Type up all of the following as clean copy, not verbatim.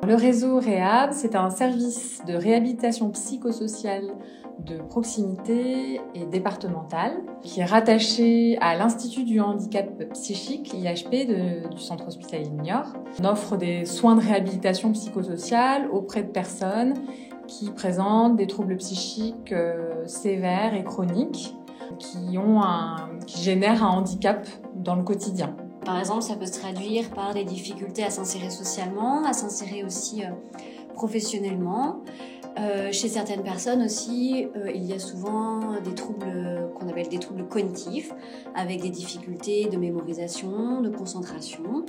Le réseau Réhab, c'est un service de réhabilitation psychosociale de proximité et départementale qui est rattaché à l'Institut du handicap psychique, l'IHP, du centre hospitalier de Niort. On offre des soins de réhabilitation psychosociale auprès de personnes qui présentent des troubles psychiques sévères et chroniques qui génèrent un handicap dans le quotidien. Par exemple, ça peut se traduire par des difficultés à s'insérer socialement, à s'insérer aussi professionnellement. Chez certaines personnes aussi, il y a souvent des troubles qu'on appelle des troubles cognitifs, avec des difficultés de mémorisation, de concentration,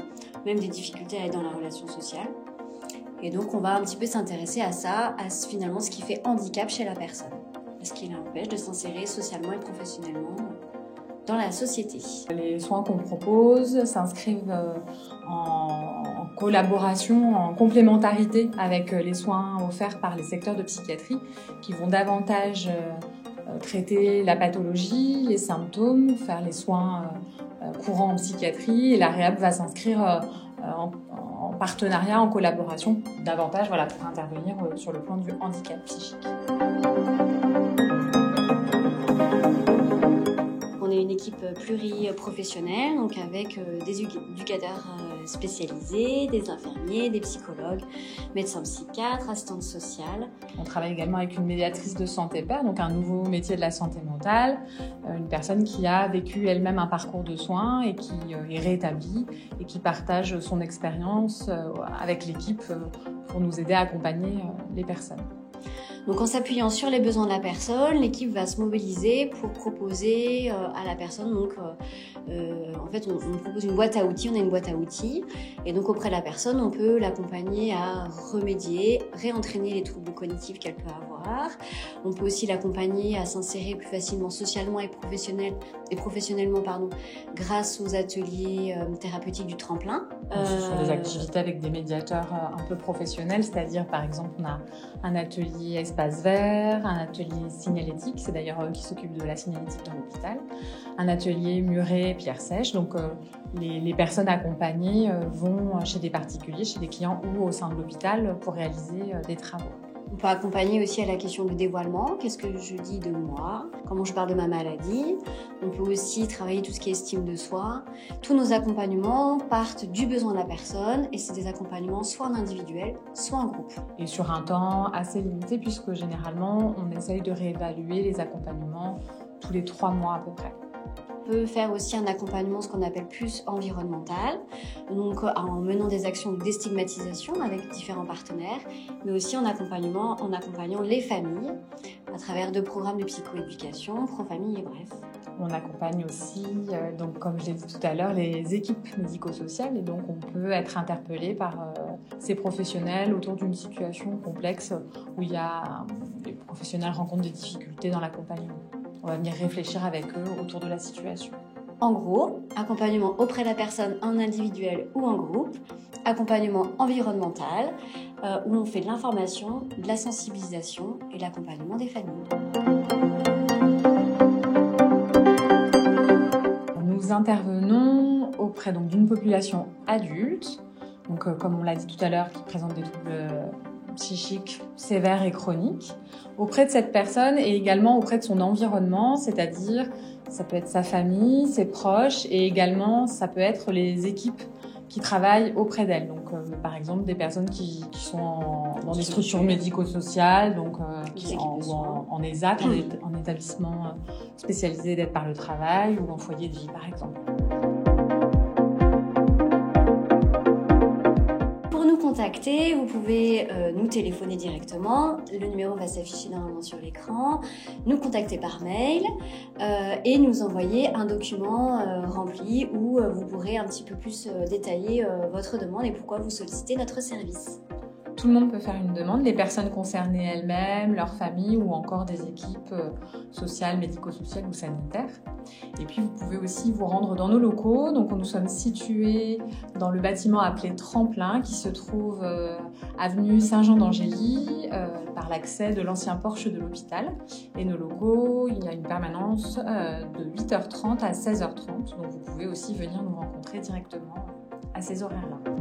même des difficultés à être dans la relation sociale. Et donc, on va un petit peu s'intéresser à ça, à finalement ce qui fait handicap chez la personne, ce qui l'empêche de s'insérer socialement et professionnellement dans la société. Les soins qu'on propose s'inscrivent en collaboration, en complémentarité avec les soins offerts par les secteurs de psychiatrie qui vont davantage traiter la pathologie, les symptômes, faire les soins courants en psychiatrie, et la Réhab va s'inscrire en partenariat, en collaboration, davantage pour intervenir sur le plan du handicap psychique. On est une équipe pluriprofessionnelle, donc avec des éducateurs spécialisés, des infirmiers, des psychologues, médecins psychiatres, assistantes sociales. On travaille également avec une médiatrice de santé pair, donc un nouveau métier de la santé mentale, une personne qui a vécu elle-même un parcours de soins et qui est rétablie et qui partage son expérience avec l'équipe pour nous aider à accompagner les personnes. Donc en s'appuyant sur les besoins de la personne, l'équipe va se mobiliser pour proposer à la personne, en fait on propose une boîte à outils, on a une boîte à outils, et donc auprès de la personne on peut l'accompagner à remédier, réentraîner les troubles cognitifs qu'elle peut avoir. On peut aussi l'accompagner à s'insérer plus facilement socialement et professionnellement grâce aux ateliers thérapeutiques du tremplin. Ce sont des activités avec des médiateurs un peu professionnels, c'est-à-dire par exemple on a un atelier espace vert, un atelier signalétique, c'est d'ailleurs eux qui s'occupent de la signalétique dans l'hôpital, un atelier muré pierre sèche, donc les personnes accompagnées vont chez des particuliers, chez des clients ou au sein de l'hôpital pour réaliser des travaux. On peut accompagner aussi à la question du dévoilement, qu'est-ce que je dis de moi, comment je parle de ma maladie. On peut aussi travailler tout ce qui est estime de soi. Tous nos accompagnements partent du besoin de la personne et c'est des accompagnements soit en individuel, soit en groupe. Et sur un temps assez limité puisque généralement on essaye de réévaluer les accompagnements tous les 3 mois à peu près. On peut faire aussi un accompagnement, ce qu'on appelle plus environnemental, donc en menant des actions de déstigmatisation avec différents partenaires, mais aussi en accompagnant les familles à travers de programmes de psychoéducation, pro-famille et bref. On accompagne aussi, donc comme je l'ai dit tout à l'heure, les équipes médico-sociales et donc on peut être interpellé par ces professionnels autour d'une situation complexe où les professionnels rencontrent des difficultés dans l'accompagnement. On va venir réfléchir avec eux autour de la situation. En gros, accompagnement auprès de la personne en individuel ou en groupe, accompagnement environnemental, où on fait de l'information, de la sensibilisation et de l'accompagnement des familles. Nous intervenons auprès d'une population adulte, donc comme on l'a dit tout à l'heure, qui présente des troubles psychiques sévères et chroniques, auprès de cette personne et également auprès de son environnement, c'est-à-dire ça peut être sa famille, ses proches et également ça peut être les équipes qui travaillent auprès d'elle. Donc par exemple des personnes qui sont dans des structures médico-sociales, donc en ESAT, en établissement spécialisé d'aide par le travail ou en foyer de vie par exemple. Contacter, vous pouvez nous téléphoner directement, le numéro va s'afficher normalement sur l'écran, nous contacter par mail et nous envoyer un document rempli où vous pourrez un petit peu plus détailler votre demande et pourquoi vous sollicitez notre service. Tout le monde peut faire une demande, les personnes concernées elles-mêmes, leurs familles ou encore des équipes sociales, médico-sociales ou sanitaires. Et puis vous pouvez aussi vous rendre dans nos locaux. Donc nous sommes situés dans le bâtiment appelé Tremplin qui se trouve avenue Saint-Jean d'Angély par l'accès de l'ancien porche de l'hôpital. Et nos locaux, il y a une permanence de 8h30 à 16h30. Donc vous pouvez aussi venir nous rencontrer directement à ces horaires-là.